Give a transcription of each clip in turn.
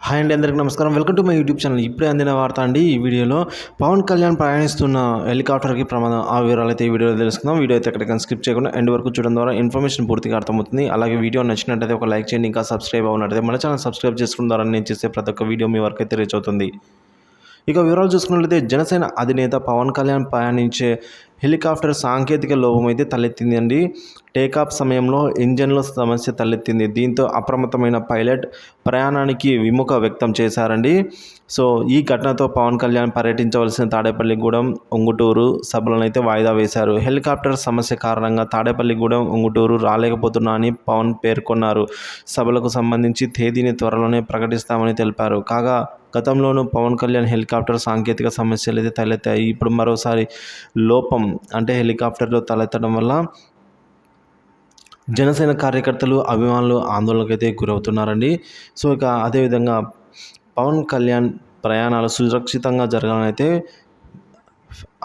Hi అండి, అందరికీ నమస్కారం. Welcome to my YouTube channel. ఇప్పుడే అందిన వార్త అండి. ఈ వీడియోలో పవన్ కళ్యాణ్ ప్రయాణిస్తున్న హెలికాప్టర్కి ప్రమాదం. ఆ వివరాలు అయితే ఈ వీడియోలో తెలుసుకుందాం. వీడియో అయితే ఎక్కడికైనా స్కిప్ చేయకుండా ఎండ్ వరకు చూడడం ద్వారా ఇన్ఫర్మేషన్ పూర్తిగా అర్థమవుతుంది. అలాగే వీడియో నచ్చినట్టయితే ఒక లైక్ చేయండి. ఇంకా సబ్స్క్రైబ్ అవునట్టయితే మన ఛానల్ సబ్స్క్రైబ్ చేసుకున్న ద్వారా నేను చేసే ప్రతి ఒక్క వీడియో మీ వరకు అయితే రీచ్ అవుతుంది. ఇక వివరాలు చూసుకున్నట్లయితే జనసేన అధినేత పవన్ కళ్యాణ్ ప్రయాణించే హెలికాప్టర్ సాంకేతిక లోపం అయితే తలెత్తిందండి. టేకాఫ్ సమయంలో ఇంజన్లో సమస్య తలెత్తింది. దీంతో అప్రమత్తమైన పైలట్ ప్రయాణానికి విముఖ వ్యక్తం చేశారండి. సో ఈ ఘటనతో పవన్ కళ్యాణ్ పర్యటించవలసిన తాడేపల్లిగూడెం, ఉంగుటూరు సభలను అయితే వాయిదా వేశారు. హెలికాప్టర్ సమస్య కారణంగా తాడేపల్లిగూడెం, ఉంగుటూరు రాలేకపోతున్నా అని పవన్ పేర్కొన్నారు. సభలకు సంబంధించి తేదీని త్వరలోనే ప్రకటిస్తామని తెలిపారు. కాగా గతంలోనూ పవన్ కళ్యాణ్ హెలికాప్టర్ సాంకేతిక సమస్యలు అయితే తలెత్తాయి. ఇప్పుడు మరోసారి లోపం అంటే హెలికాప్టర్లో తలెత్తడం వల్ల జనసేన కార్యకర్తలు, అభిమానులు ఆందోళనకైతే గురవుతున్నారండి. సో ఇక అదేవిధంగా పవన్ కళ్యాణ్ ప్రయాణాలు సురక్షితంగా జరగాలని అయితే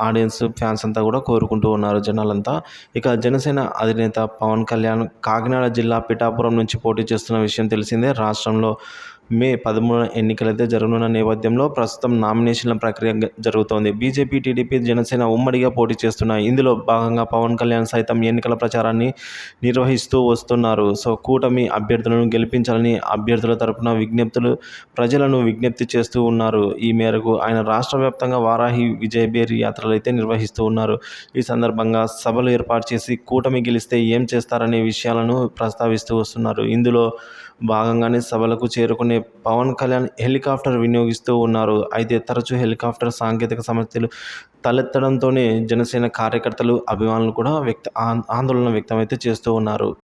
ఆడియన్స్, ఫ్యాన్స్ అంతా కూడా కోరుకుంటూ ఉన్నారు జనాలంతా. ఇక జనసేన అధినేత పవన్ కళ్యాణ్ కాకినాడ జిల్లా పిఠాపురం నుంచి పోటీ చేస్తున్న విషయం తెలిసిందే. రాష్ట్రంలో మే 13 ఎన్నికలైతే జరగనున్న నేపథ్యంలో ప్రస్తుతం నామినేషన్ల ప్రక్రియ జరుగుతోంది. బీజేపీ, టీడీపీ, జనసేన ఉమ్మడిగా పోటీ చేస్తున్నాయి. ఇందులో భాగంగా పవన్ కళ్యాణ్ సైతం ఎన్నికల ప్రచారాన్ని నిర్వహిస్తూ వస్తున్నారు. సో కూటమి అభ్యర్థులను గెలిపించాలని అభ్యర్థుల తరపున ప్రజలను విజ్ఞప్తి చేస్తూ ఉన్నారు. ఈ మేరకు ఆయన రాష్ట్ర వ్యాప్తంగా వారాహి, విజయభేరి యాత్రలు అయితే నిర్వహిస్తూ ఉన్నారు. ఈ సందర్భంగా సభలు ఏర్పాటు చేసి కూటమి గెలిస్తే ఏం చేస్తారనే విషయాలను ప్రస్తావిస్తూ వస్తున్నారు. ఇందులో భాగంగానే సభలకు చేరుకునే పవన్ కళ్యాణ్ హెలికాప్టర్ వినియోగిస్తూ ఉన్నారు. అయితే తరచూ హెలికాప్టర్ సాంకేతిక సమస్యలు తలెత్తడంతోనే జనసేన కార్యకర్తలు, అభిమానులు కూడా ఆందోళన వ్యక్తం అయితే చేస్తూ ఉన్నారు.